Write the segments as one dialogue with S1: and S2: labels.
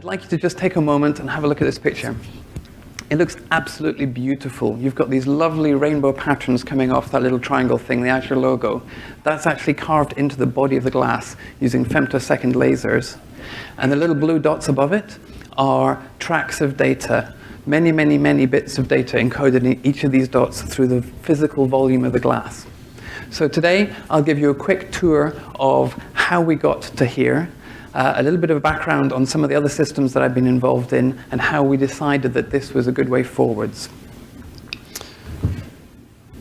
S1: like you to just take a moment and have a look at this picture. It looks absolutely beautiful. You've got these lovely rainbow patterns coming off that little triangle thing, the Azure logo. That's actually carved into the body of the glass using femtosecond lasers. And the little blue dots above it are tracks of data, many, many, many bits of data encoded in each of these dots through the physical volume of the glass. So today, I'll give you a quick tour of how we got to here, a little bit of a background on some of the other systems that I've been involved in, and how we decided that this was a good way forwards.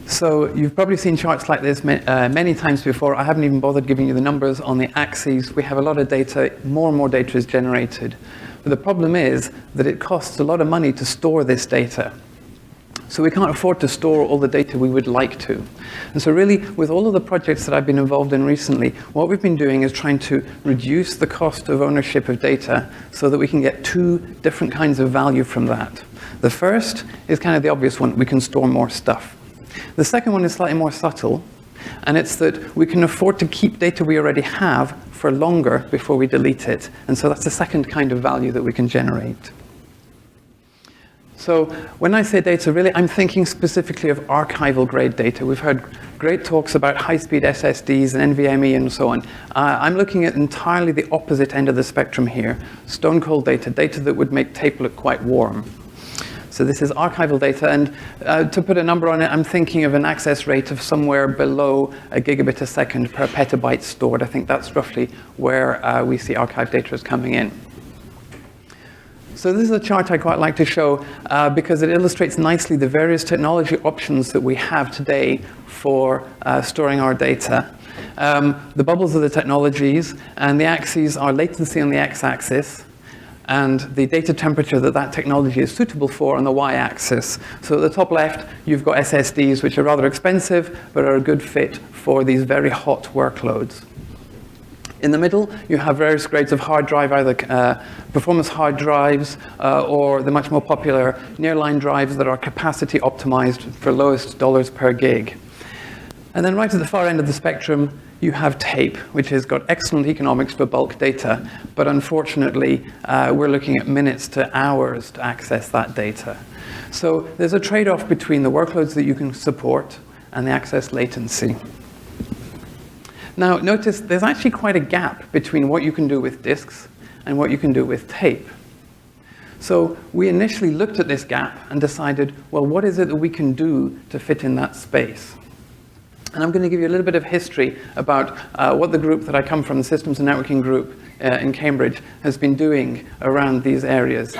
S1: So you've probably seen charts like this many times before. I haven't even bothered giving you the numbers on the axes. We have a lot of data. More and more data is generated. But the problem is that it costs a lot of money to store this data. So we can't afford to store all the data we would like to. And so really, with all of the projects that I've been involved in recently, what we've been doing is trying to reduce the cost of ownership of data so that we can get two different kinds of value from that. The first is kind of the obvious one. We can store more stuff. The second one is slightly more subtle, and it's that we can afford to keep data we already have for longer before we delete it. And so that's the second kind of value that we can generate. So when I say data, really, I'm thinking specifically of archival grade data. We've heard great talks about high-speed SSDs and NVMe and so on. I'm looking at entirely the opposite end of the spectrum here, stone-cold data, data that would make tape look quite warm. So this is archival data, and to put a number on it, I'm thinking of an access rate of somewhere below a gigabit a second per petabyte stored. I think that's roughly where we see archive data is coming in. So this is a chart I quite like to show because it illustrates nicely the various technology options that we have today for storing our data. The bubbles are the technologies, and the axes are latency on the x-axis, and the data temperature that that technology is suitable for on the y-axis. So at the top left, you've got SSDs, which are rather expensive, but are a good fit for these very hot workloads. In the middle, you have various grades of hard drive, either performance hard drives or the much more popular nearline drives that are capacity optimized for lowest dollars per gig. And then right at the far end of the spectrum, you have tape, which has got excellent economics for bulk data, but unfortunately, we're looking at minutes to hours to access that data. So there's a trade-off between the workloads that you can support and the access latency. Now, notice there's actually quite a gap between what you can do with disks and what you can do with tape. So we initially looked at this gap and decided, well, what is it that we can do to fit in that space? And I'm going to give you a little bit of history about what the group that I come from, the Systems and Networking group in Cambridge, has been doing around these areas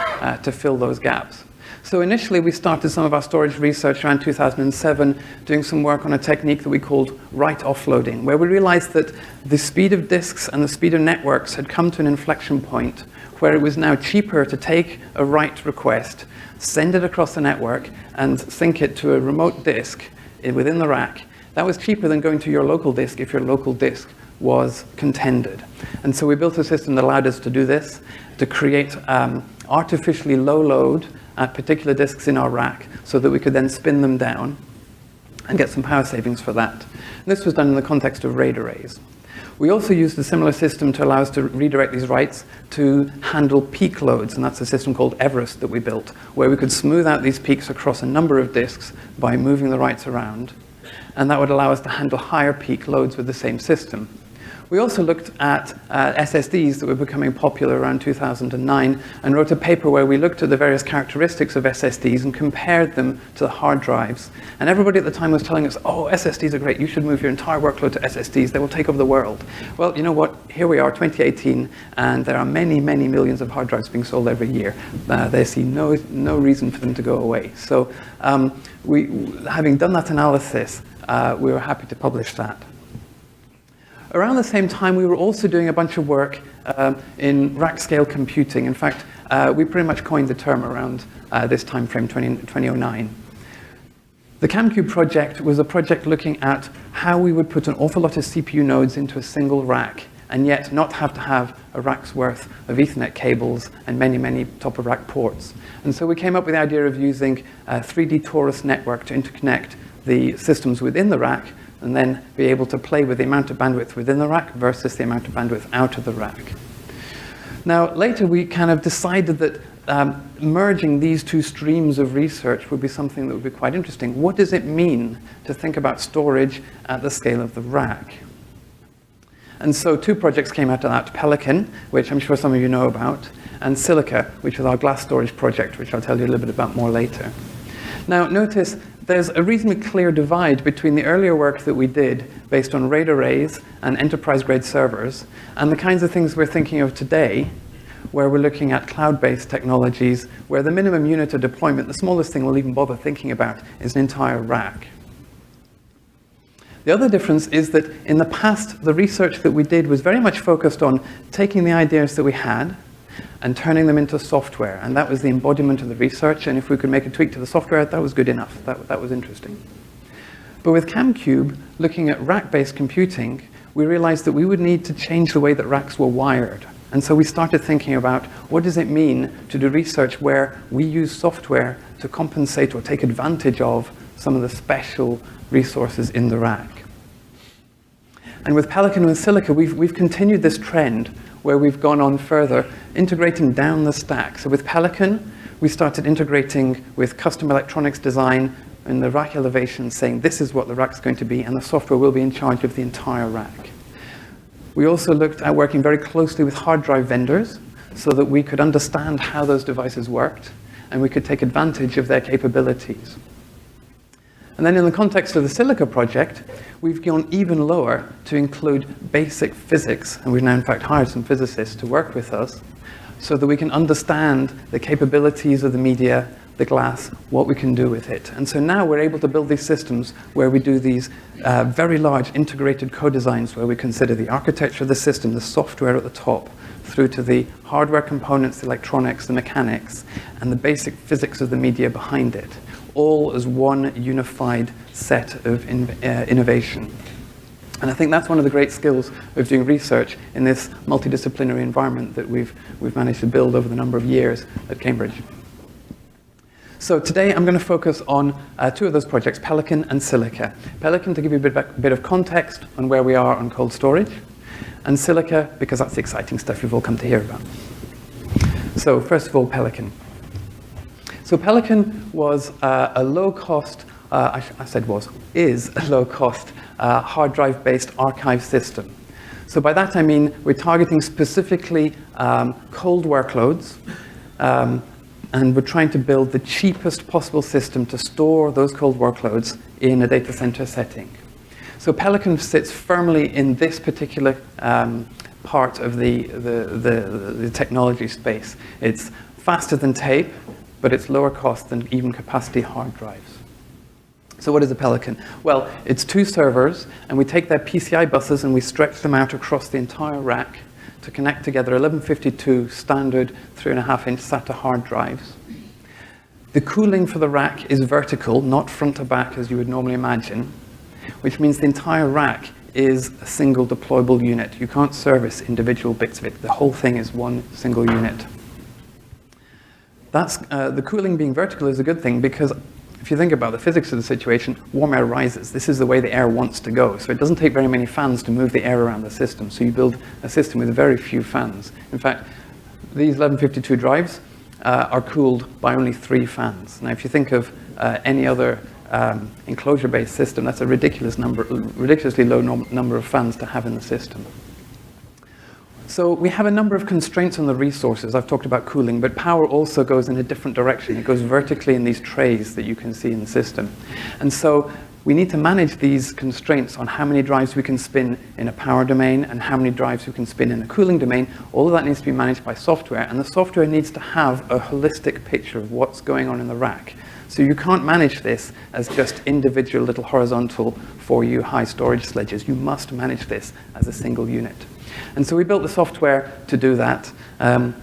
S1: to fill those gaps. So initially, we started some of our storage research around 2007, doing some work on a technique that we called write offloading, where we realized that the speed of disks and the speed of networks had come to an inflection point where it was now cheaper to take a write request, send it across the network, and sync it to a remote disk within the rack. That was cheaper than going to your local disk if your local disk was contended. And so we built a system that allowed us to do this, to create artificially low load at particular disks in our rack so that we could then spin them down and get some power savings for that. And this was done in the context of RAID arrays. We also used a similar system to allow us to redirect these writes to handle peak loads, and that's a system called Everest that we built, where we could smooth out these peaks across a number of disks by moving the writes around, and that would allow us to handle higher peak loads with the same system. We also looked at SSDs that were becoming popular around 2009 and wrote a paper where we looked at the various characteristics of SSDs and compared them to the hard drives. And everybody at the time was telling us, oh, SSDs are great. You should move your entire workload to SSDs. They will take over the world. Well, you know what? Here we are, 2018, and there are many, many millions of hard drives being sold every year. They see no reason for them to go away. So having done that analysis, we were happy to publish that. Around the same time, we were also doing a bunch of work in rack-scale computing. In fact, we pretty much coined the term around this time frame, 2009. The CamCube project was a project looking at how we would put an awful lot of CPU nodes into a single rack and yet not have to have a rack's worth of Ethernet cables and many, many top-of-rack ports. And so we came up with the idea of using a 3D torus network to interconnect the systems within the rack and then be able to play with the amount of bandwidth within the rack versus the amount of bandwidth out of the rack. Now, later we kind of decided that merging these two streams of research would be something that would be quite interesting. What does it mean to think about storage at the scale of the rack? And so two projects came out of that, Pelican, which I'm sure some of you know about, and Silica, which is our glass storage project, which I'll tell you a little bit about more later. Now, notice there's a reasonably clear divide between the earlier work that we did based on RAID arrays and enterprise-grade servers and the kinds of things we're thinking of today, where we're looking at cloud-based technologies, where the minimum unit of deployment, the smallest thing we'll even bother thinking about, is an entire rack. The other difference is that in the past, the research that we did was very much focused on taking the ideas that we had and turning them into software. And that was the embodiment of the research. And if we could make a tweak to the software, that was good enough. That was interesting. But with CamCube, looking at rack-based computing, we realized that we would need to change the way that racks were wired. And so we started thinking about what does it mean to do research where we use software to compensate or take advantage of some of the special resources in the rack. And with Pelican and Silica, we've continued this trend where we've gone on further, integrating down the stack. So with Pelican, we started integrating with custom electronics design in the rack elevation, saying this is what the rack's going to be, and the software will be in charge of the entire rack. We also looked at working very closely with hard drive vendors so that we could understand how those devices worked, and we could take advantage of their capabilities. And then in the context of the Silica project, we've gone even lower to include basic physics, and we've now in fact hired some physicists to work with us so that we can understand the capabilities of the media, the glass, what we can do with it. And so now we're able to build these systems where we do these very large integrated co-designs where we consider the architecture of the system, the software at the top, through to the hardware components, the electronics, the mechanics, and the basic physics of the media behind it, all as one unified set of innovation. And I think that's one of the great skills of doing research in this multidisciplinary environment that we've managed to build over the number of years at Cambridge. So today I'm going to focus on two of those projects, Pelican and Silica. Pelican to give you a bit of context on where we are on cold storage, and Silica because that's the exciting stuff you've all come to hear about. So first of all, Pelican. So Pelican was a low-cost, is a low-cost hard drive-based archive system. So by that I mean we're targeting specifically cold workloads, and we're trying to build the cheapest possible system to store those cold workloads in a data center setting. So Pelican sits firmly in this particular part of the technology space. It's faster than tape, but it's lower cost than even capacity hard drives. So what is a Pelican? Well, it's two servers, and we take their PCI buses and we stretch them out across the entire rack to connect together 1152 standard 3.5-inch SATA hard drives. The cooling for the rack is vertical, not front to back as you would normally imagine, which means the entire rack is a single deployable unit. You can't service individual bits of it. The whole thing is one single unit. That's, the cooling being vertical is a good thing because if you think about the physics of the situation, warm air rises. This is the way the air wants to go. So it doesn't take very many fans to move the air around the system. So you build a system with very few fans. In fact, these 1152 drives are cooled by only 3 fans. Now, if you think of any other enclosure-based system, that's a ridiculously low number of fans to have in the system. So we have a number of constraints on the resources. I've talked about cooling, but power also goes in a different direction. It goes vertically in these trays that you can see in the system. And so we need to manage these constraints on how many drives we can spin in a power domain and how many drives we can spin in a cooling domain. All of that needs to be managed by software, and the software needs to have a holistic picture of what's going on in the rack. So you can't manage this as just individual little horizontal 4U high storage sledges. You must manage this as a single unit. And so we built the software to do that. And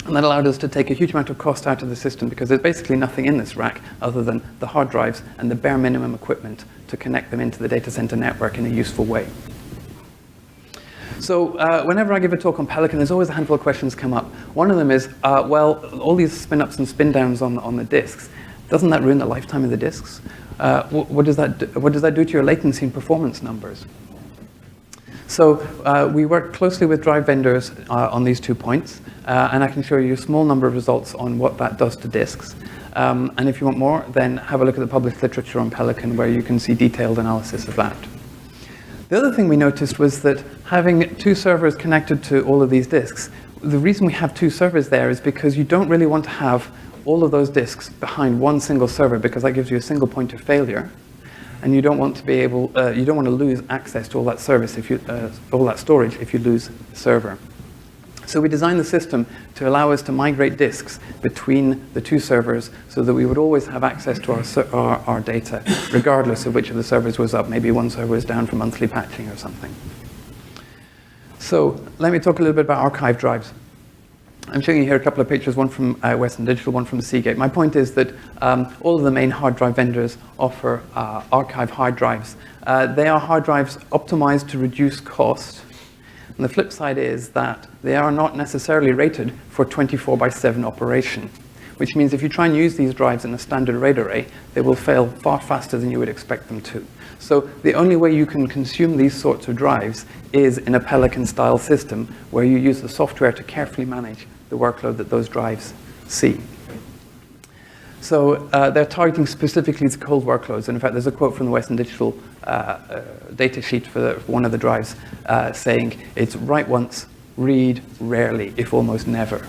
S1: that allowed us to take a huge amount of cost out of the system because there's basically nothing in this rack other than the hard drives and the bare minimum equipment to connect them into the data center network in a useful way. So whenever I give a talk on Pelican, there's always a handful of questions come up. One of them is, well, all these spin-ups and spin-downs on the disks, doesn't that ruin the lifetime of the disks? What does that do to your latency and performance numbers? So we work closely with drive vendors on these 2 points, and I can show you a small number of results on what that does to disks. And if you want more, then have a look at the published literature on Pelican, where you can see detailed analysis of that. The other thing we noticed was that having 2 servers connected to all of these disks, the reason we have 2 servers there is because you don't really want to have all of those disks behind one single server, because that gives you a single point of failure. And you don't want to be able, you don't want to lose access to all that service if you, all that storage if you lose the server. So we designed the system to allow us to migrate disks between the 2 servers so that we would always have access to our data, regardless of which of the servers was up. Maybe one server was down for monthly patching or something. So let me talk a little bit about archive drives. I'm showing you here a couple of pictures, one from Western Digital, one from Seagate. My point is that all of the main hard drive vendors offer archive hard drives. They are hard drives optimized to reduce cost. And the flip side is that they are not necessarily rated for 24/7 operation, which means if you try and use these drives in a standard RAID array, they will fail far faster than you would expect them to. So the only way you can consume these sorts of drives is in a Pelican-style system, where you use the software to carefully manage the workload that those drives see. So they're targeting specifically the cold workloads. And in fact, there's a quote from the Western Digital data sheet for one of the drives saying, it's write once, read rarely, if almost never.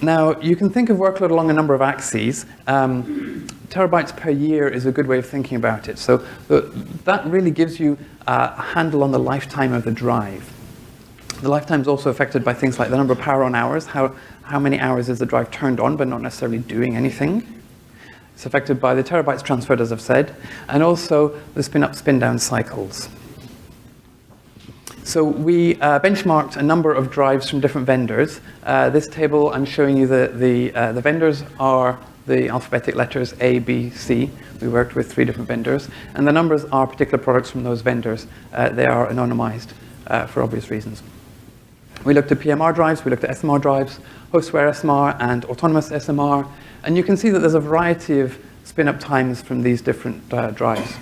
S1: Now, you can think of workload along a number of axes. Terabytes per year is a good way of thinking about it. So that really gives you a handle on the lifetime of the drive. The lifetime is also affected by things like the number of power on hours, how many hours is the drive turned on but not necessarily doing anything. It's affected by the terabytes transferred, as I've said, and also the spin-up, spin-down cycles. So we benchmarked a number of drives from different vendors. This table, I'm showing you the vendors are the alphabetic letters A, B, C. We worked with 3 different vendors. And the numbers are particular products from those vendors. They are anonymized for obvious reasons. We looked at PMR drives, we looked at SMR drives, hostware SMR, and autonomous SMR. And you can see that there's a variety of spin-up times from these different drives.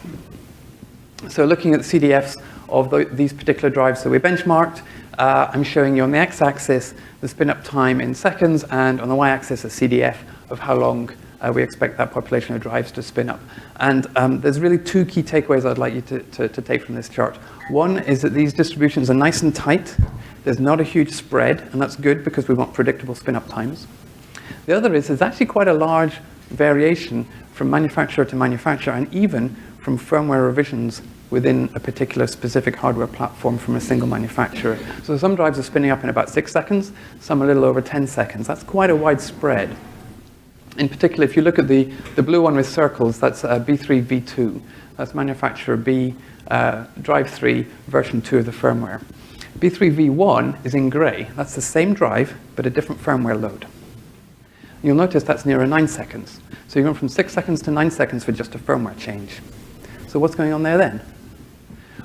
S1: So looking at the CDFs of these particular drives that we benchmarked, I'm showing you on the x-axis the spin-up time in seconds, and on the y-axis a CDF of how long we expect that population of drives to spin up. And there's really 2 key takeaways I'd like you to take from this chart. One is that these distributions are nice and tight. There's not a huge spread, and that's good because we want predictable spin-up times. The other is there's actually quite a large variation from manufacturer to manufacturer, and even from firmware revisions within a particular specific hardware platform from a single manufacturer. So some drives are spinning up in about 6 seconds, some a little over 10 seconds. That's quite a wide spread. In particular, if you look at the blue one with circles, that's B3 V2. That's manufacturer B, drive 3, version 2 of the firmware. B3 V1 is in gray. That's the same drive, but a different firmware load. You'll notice that's nearer 9 seconds. So you're going from 6 seconds to 9 seconds for just a firmware change. So what's going on there then?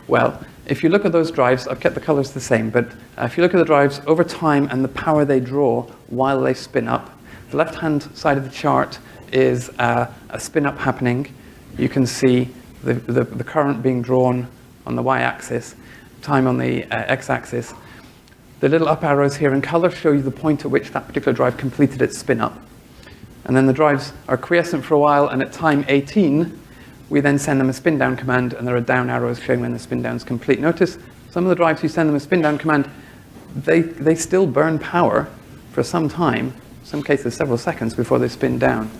S1: Well, if you look at those drives, I've kept the colors the same, but if you look at the drives over time and the power they draw while they spin up, the left-hand side of the chart is a spin-up happening. You can see the current being drawn on the y-axis, time on the x-axis. The little up arrows here in color show you the point at which that particular drive completed its spin-up. And then the drives are quiescent for a while, and at time 18, we then send them a spin-down command, and there are down arrows showing when the spin-down is complete. Notice some of the drives, you send them a spin-down command, they still burn power for some time, in some cases several seconds before they spin down.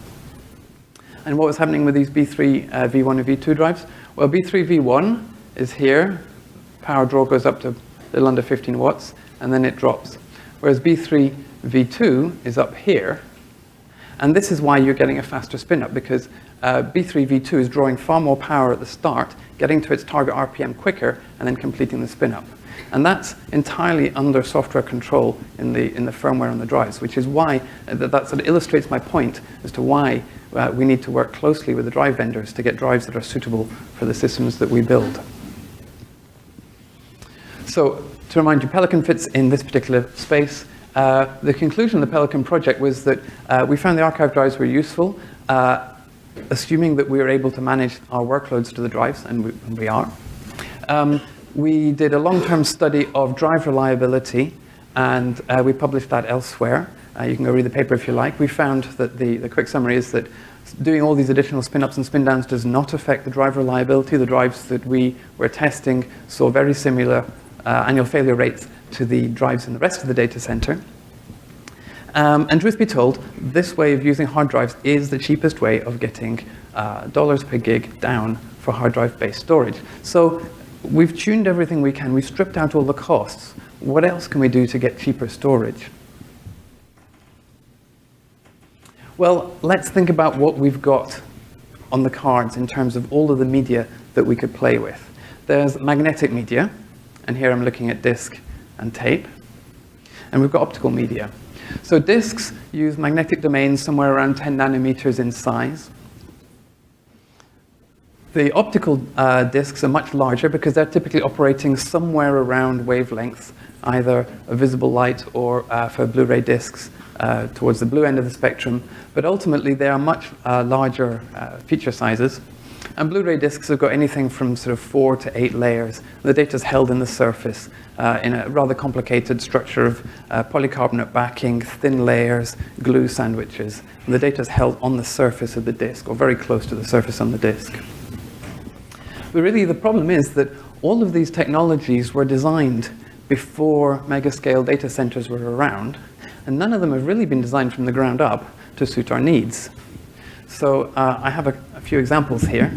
S1: And what was happening with these B3 V1 and V2 drives? Well, B3 V1 is here. Power draw goes up to a little under 15 watts, and then it drops. Whereas B3 V2 is up here. And this is why you're getting a faster spin-up, because B3 V2 is drawing far more power at the start, getting to its target RPM quicker, and then completing the spin-up. And that's entirely under software control in the firmware on the drives, which is why that sort of illustrates my point as to why we need to work closely with the drive vendors to get drives that are suitable for the systems that we build. So to remind you, Pelican fits in this particular space. The conclusion of the Pelican project was that we found the archive drives were useful, assuming that we were able to manage our workloads to the drives, and we are. We did a long-term study of drive reliability, and we published that elsewhere. You can go read the paper if you like. We found that the quick summary is that doing all these additional spin-ups and spin-downs does not affect the drive reliability. The drives that we were testing saw very similar annual failure rates to the drives in the rest of the data center. And truth be told, this way of using hard drives is the cheapest way of getting dollars per gig down for hard drive-based storage. So we've tuned everything we can. We've stripped out all the costs. What else can we do to get cheaper storage? Well, let's think about what we've got on the cards in terms of all of the media that we could play with. There's magnetic media, and here I'm looking at disk and tape. And we've got optical media. So disks use magnetic domains somewhere around 10 nanometers in size. The optical disks are much larger because they're typically operating somewhere around wavelengths, either a visible light or for Blu-ray disks towards the blue end of the spectrum. But ultimately, they are much larger feature sizes. And Blu-ray disks have got anything from sort of 4 to 8 layers. The data is held in the surface in a rather complicated structure of polycarbonate backing, thin layers, glue sandwiches. And the data is held on the surface of the disk, or very close to the surface on the disk. But really, the problem is that all of these technologies were designed before megascale data centers were around, and none of them have really been designed from the ground up to suit our needs. So I have a few examples here.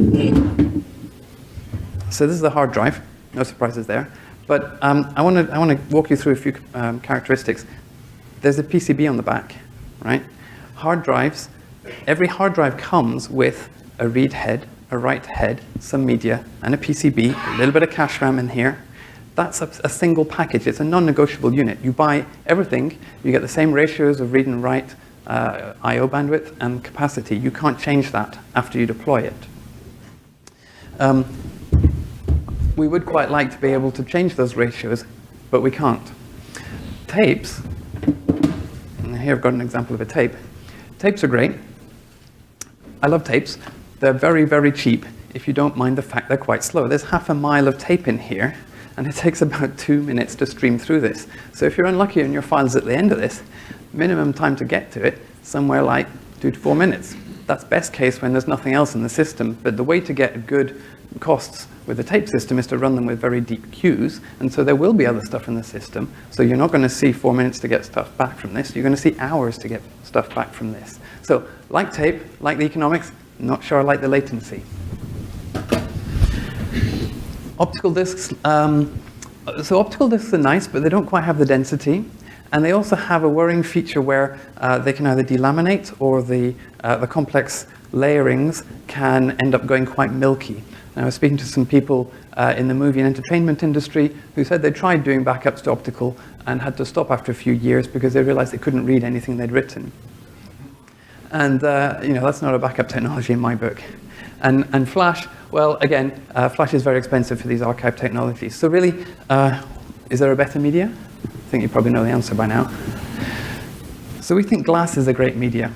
S1: So this is a hard drive, no surprises there. But I want to walk you through a few characteristics. There's a PCB on the back, right? Hard drives, every hard drive comes with a read head, a write head, some media, and a PCB, a little bit of cache RAM in here. That's a single package. It's a non-negotiable unit. You buy everything, you get the same ratios of read and write, I/O bandwidth, and capacity. You can't change that after you deploy it. We would quite like to be able to change those ratios, but we can't. Tapes, and here I've got an example of a tape. Tapes are great. I love tapes. They're very, very cheap if you don't mind the fact they're quite slow. There's half a mile of tape in here, and it takes about 2 minutes to stream through this. So if you're unlucky and your file's at the end of this, minimum time to get to it, somewhere like 2 to 4 minutes. That's best case when there's nothing else in the system, but the way to get good costs with the tape system is to run them with very deep queues, and so there will be other stuff in the system. So you're not going to see 4 minutes to get stuff back from this. You're going to see hours to get stuff back from this. So like tape, like the economics, not sure I like the latency. Optical disks, so optical disks are nice, but they don't quite have the density. And they also have a worrying feature where they can either delaminate or the complex layerings can end up going quite milky. And I was speaking to some people in the movie and entertainment industry who said they tried doing backups to optical and had to stop after a few years because they realized they couldn't read anything they'd written. And that's not a backup technology in my book. And Flash, well, again, Flash is very expensive for these archive technologies. So really, is there a better media? I think you probably know the answer by now. So we think glass is a great media.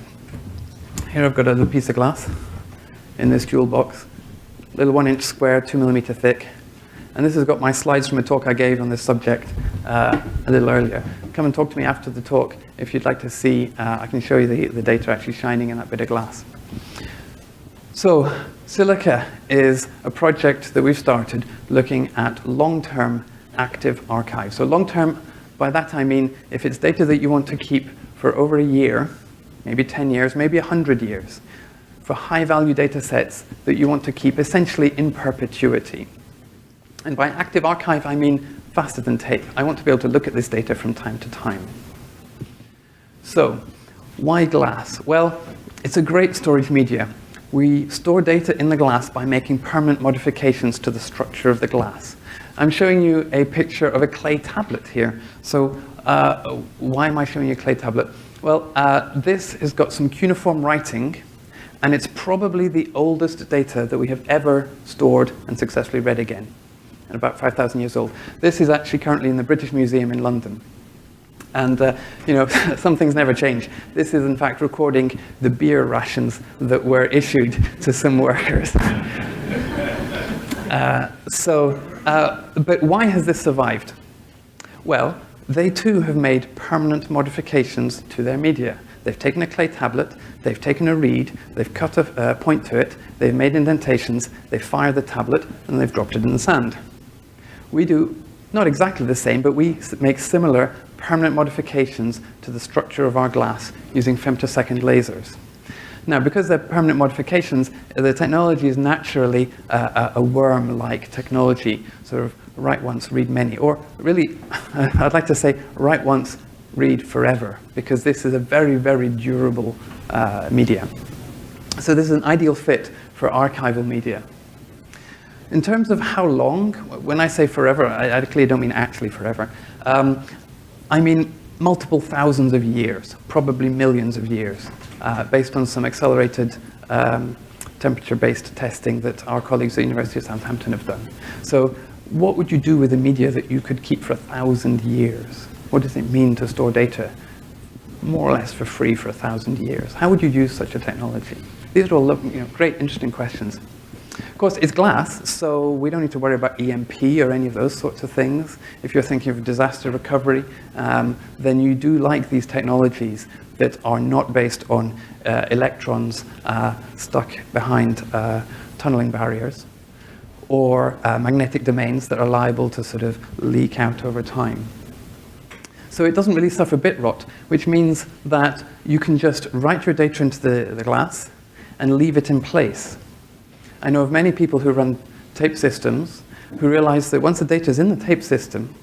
S1: Here I've got a little piece of glass in this jewel box, little 1-inch square, 2 millimeter thick. And this has got my slides from a talk I gave on this subject a little earlier. Come and talk to me after the talk if you'd like to see. I can show you the data actually shining in that bit of glass. So Silica is a project that we've started looking at long-term active archives. So long-term, by that I mean if it's data that you want to keep for over a year, maybe 10 years, maybe 100 years, for high-value data sets that you want to keep essentially in perpetuity. And by active archive, I mean faster than tape. I want to be able to look at this data from time to time. So why glass? Well, it's a great storage media. We store data in the glass by making permanent modifications to the structure of the glass. I'm showing you a picture of a clay tablet here. So why am I showing you a clay tablet? Well, this has got some cuneiform writing, and it's probably the oldest data that we have ever stored and successfully read again, and about 5,000 years old. This is actually currently in the British Museum in London. And some things never change. This is in fact recording the beer rations that were issued to some workers. So But why has this survived? Well, they too have made permanent modifications to their media. They've taken a clay tablet, they've taken a reed, they've cut a point to it, they've made indentations, they've fired the tablet, and they've dropped it in the sand. We do not exactly the same, but we make similar permanent modifications to the structure of our glass using femtosecond lasers. Now, because they're permanent modifications, the technology is naturally a worm-like technology, sort of write once, read many, or really, I'd like to say, write once, read forever, because this is a very, very durable media. So this is an ideal fit for archival media. In terms of how long, when I say forever, I clearly don't mean actually forever. I mean multiple thousands of years, probably millions of years, based on some accelerated temperature-based testing that our colleagues at the University of Southampton have done. So what would you do with a media that you could keep for 1,000 years? What does it mean to store data more or less for free for 1,000 years? How would you use such a technology? These are all great, interesting questions. Of course, it's glass, so we don't need to worry about EMP or any of those sorts of things. If you're thinking of disaster recovery, then you do like these technologies that are not based on electrons stuck behind tunneling barriers, or magnetic domains that are liable to sort of leak out over time. So it doesn't really suffer bit rot, which means that you can just write your data into the glass and leave it in place. I know of many people who run tape systems who realize that once the data is in the tape system,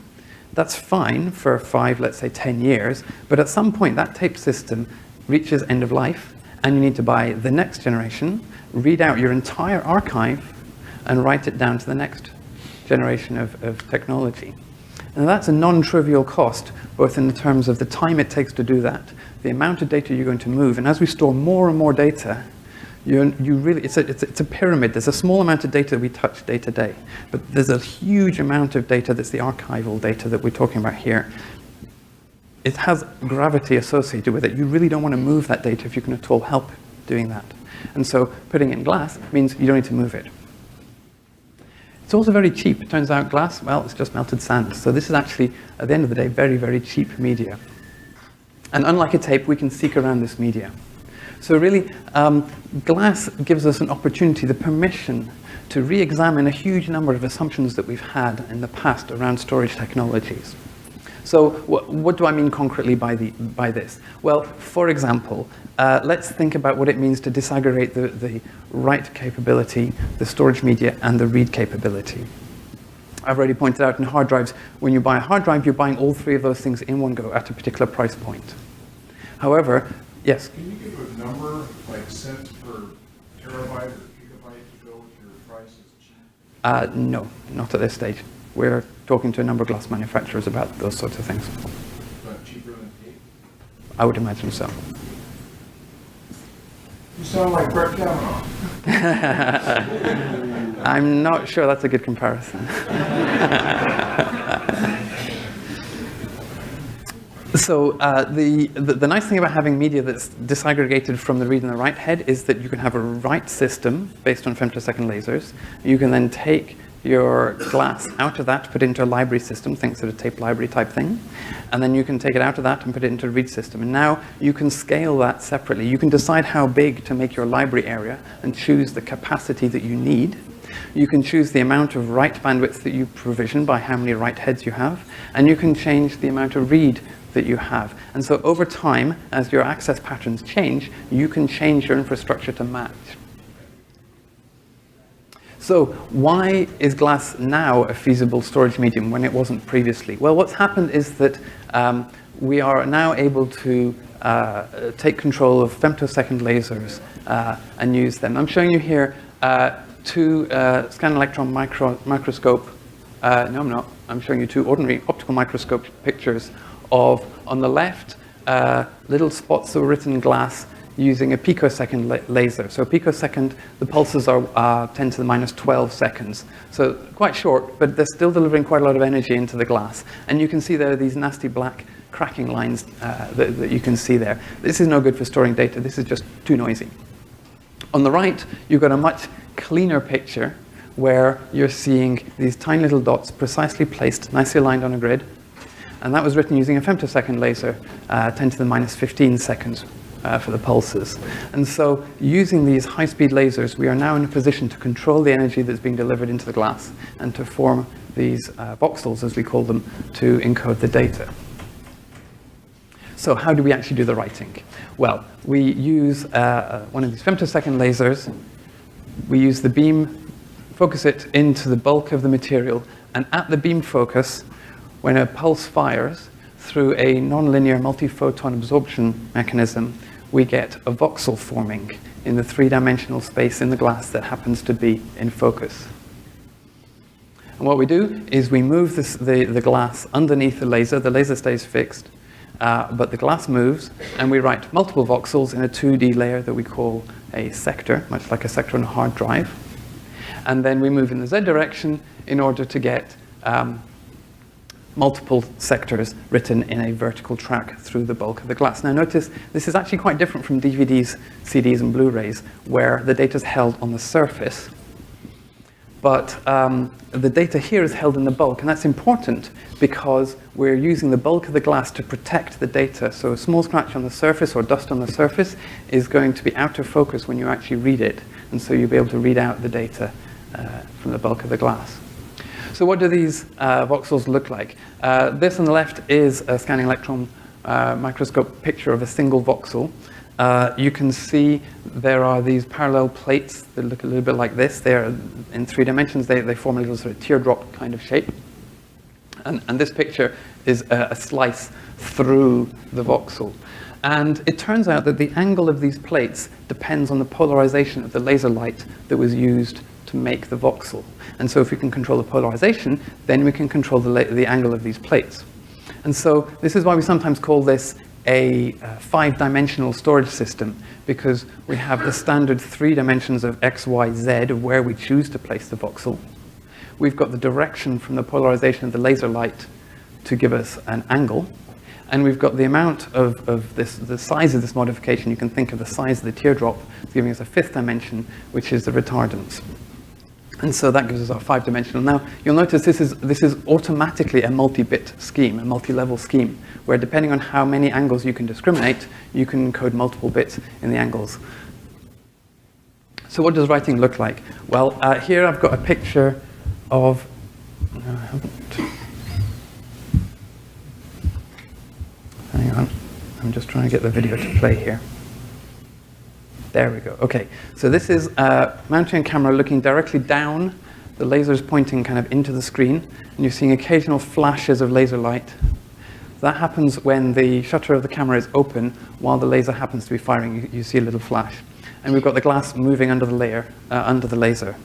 S1: that's fine for 5, let's say 10 years, but at some point that tape system reaches end of life and you need to buy the next generation, read out your entire archive, and write it down to the next generation of technology. And that's a non-trivial cost, both in terms of the time it takes to do that, the amount of data you're going to move, and as we store more and more data, it's a pyramid. There's a small amount of data that we touch day to day, but there's a huge amount of data that's the archival data that we're talking about here. It has gravity associated with it. You really don't want to move that data if you can at all help doing that. And so putting it in glass means you don't need to move it. It's also very cheap. It turns out glass, well, it's just melted sand. So this is actually, at the end of the day, very, very cheap media. And unlike a tape, we can seek around this media. So really, glass gives us an opportunity, the permission to re-examine a huge number of assumptions that we've had in the past around storage technologies. So what do I mean concretely by this? Well, for example, let's think about what it means to disaggregate the write capability, the storage media, and the read capability. I've already pointed out in hard drives, when you buy a hard drive, you're buying all three of those things in one go at a particular price point. However, yes?
S2: Can you give a number, like cents per terabyte or gigabyte to go with your price is cheap?
S1: No, not at this stage. We're talking to a number of glass manufacturers about those sorts of things.
S2: But cheaper than tape?
S1: I would imagine so.
S2: You sound like Brett Kavanaugh.
S1: I'm not sure that's a good comparison. So the nice thing about having media that's disaggregated from the read and the write head is that you can have a write system based on femtosecond lasers. You can then take your glass out of that, put it into a library system, think sort of tape library type thing, and then you can take it out of that and put it into a read system. And now you can scale that separately. You can decide how big to make your library area and choose the capacity that you need. You can choose the amount of write bandwidth that you provision by how many write heads you have, and you can change the amount of read that you have. And so over time, as your access patterns change, you can change your infrastructure to match. So why is glass now a feasible storage medium when it wasn't previously? Well, what's happened is that we are now able to take control of femtosecond lasers and use them. I'm showing you here two scan electron microscope. No, I'm not. I'm showing you two ordinary optical microscope pictures of, on the left, little spots of written glass using a picosecond laser. So a picosecond, the pulses are 10 to the minus 12 seconds. So quite short, but they're still delivering quite a lot of energy into the glass. And you can see there are these nasty black cracking lines that you can see there. This is no good for storing data. This is just too noisy. On the right, you've got a much cleaner picture where you're seeing these tiny little dots precisely placed, nicely aligned on a grid. And that was written using a femtosecond laser, 10 to the minus 15 seconds for the pulses. And so using these high-speed lasers, we are now in a position to control the energy that's being delivered into the glass and to form these voxels, as we call them, to encode the data. So how do we actually do the writing? Well, we use one of these femtosecond lasers. We use the beam, focus it into the bulk of the material, and at the beam focus, when a pulse fires through a nonlinear multiphoton absorption mechanism, we get a voxel forming in the three-dimensional space in the glass that happens to be in focus. And what we do is we move the glass underneath the laser stays fixed, but the glass moves, and we write multiple voxels in a 2D layer that we call a sector, much like a sector on a hard drive. And then we move in the Z direction in order to get multiple sectors written in a vertical track through the bulk of the glass. Now notice, this is actually quite different from DVDs, CDs, and Blu-rays, where the data is held on the surface. But the data here is held in the bulk, and that's important because we're using the bulk of the glass to protect the data. So a small scratch on the surface or dust on the surface is going to be out of focus when you actually read it, and so you'll be able to read out the data from the bulk of the glass. So what do these voxels look like? This on the left is a scanning electron microscope picture of a single voxel. You can see there are these parallel plates that look a little bit like this. They're in 3 dimensions. They form a little sort of teardrop kind of shape. And this picture is a slice through the voxel. And it turns out that the angle of these plates depends on the polarization of the laser light that was used to make the voxel. And so if we can control the polarization, then we can control the angle of these plates. And so this is why we sometimes call this a 5-dimensional storage system, because we have the standard 3 dimensions of X, Y, Z of where we choose to place the voxel. We've got the direction from the polarization of the laser light to give us an angle. And we've got the amount of the size of this modification. You can think of the size of the teardrop giving us a 5th dimension, which is the retardance. And so that gives us our 5-dimensional. Now, you'll notice this is automatically a multi-bit scheme, a multi-level scheme, where depending on how many angles you can discriminate, you can encode multiple bits in the angles. So what does writing look like? Well, here I've got a picture of... No, I haven't. Hang on. I'm just trying to get the video to play here. There we go. Okay, so this is mounting a camera looking directly down. The laser is pointing kind of into the screen, and you're seeing occasional flashes of laser light. That happens when the shutter of the camera is open while the laser happens to be firing. You see a little flash. And we've got the glass moving under the layer, under the laser.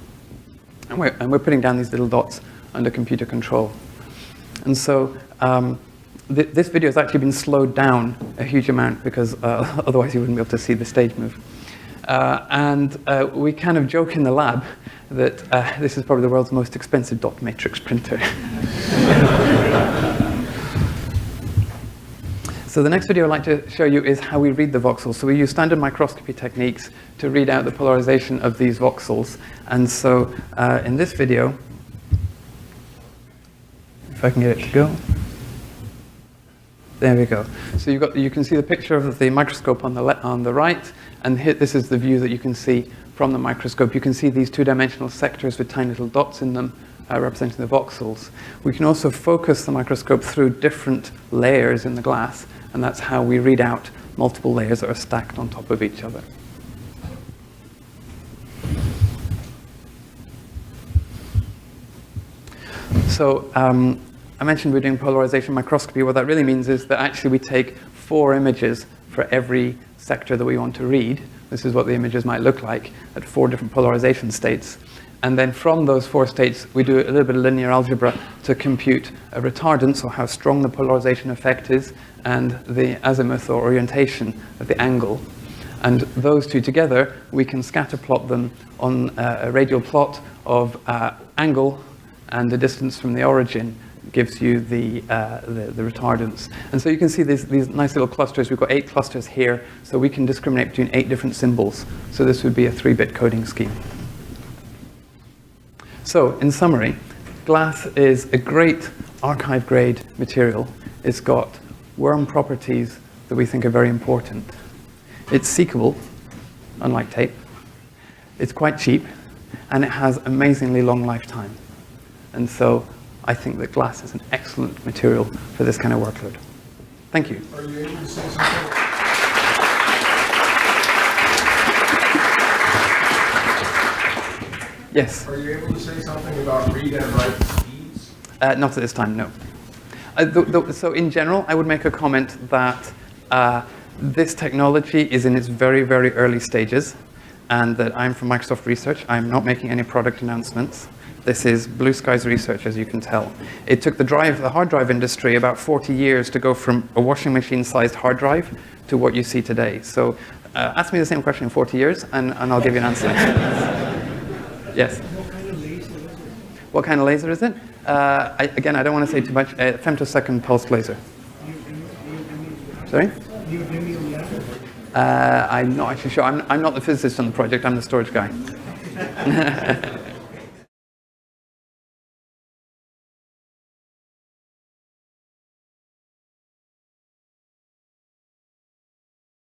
S1: And we're putting down these little dots under computer control. And so this video has actually been slowed down a huge amount because otherwise you wouldn't be able to see the stage move. And we kind of joke in the lab that this is probably the world's most expensive dot matrix printer. So the next video I'd like to show you is how we read the voxels. So we use standard microscopy techniques to read out the polarization of these voxels. And so in this video, if I can get it to go. There we go. So you can see the picture of the microscope on the right, and here, this is the view that you can see from the microscope. You can see these 2-dimensional sectors with tiny little dots in them representing the voxels. We can also focus the microscope through different layers in the glass, and that's how we read out multiple layers that are stacked on top of each other. So I mentioned we're doing polarization microscopy. What that really means is that actually we take 4 images for every sector that we want to read. This is what the images might look like at 4 different polarization states. And then from those 4 states, we do a little bit of linear algebra to compute a retardance, or how strong the polarization effect is, and the azimuth or orientation of the angle. And those 2 together, we can scatter plot them on a radial plot of angle and the distance from the origin gives you the retardance. And so you can see these nice little clusters. We've got 8 clusters here, so we can discriminate between 8 different symbols. So this would be a 3-bit coding scheme. So, in summary, glass is a great archive-grade material. It's got worm properties that we think are very important. It's seekable, unlike tape. It's quite cheap, and it has amazingly long lifetime. And so I think that glass is an excellent material for this kind of workload. Thank you.
S2: Are you able to say something?
S1: Yes?
S2: Are you able to say something about read and write speeds?
S1: Not at this time, no. So in general, I would make a comment that this technology is in its very, very early stages, and that I'm from Microsoft Research. I'm not making any product announcements. This is blue skies research, as you can tell. It took the hard drive industry about 40 years to go from a washing machine-sized hard drive to what you see today. So ask me the same question in 40 years, and I'll give you an answer. Yes?
S3: What kind of laser is it?
S1: What kind of laser is it? Again, I don't want to say too much. Femtosecond pulsed laser. Sorry? I'm not actually sure. I'm not the physicist on the project. I'm the storage guy.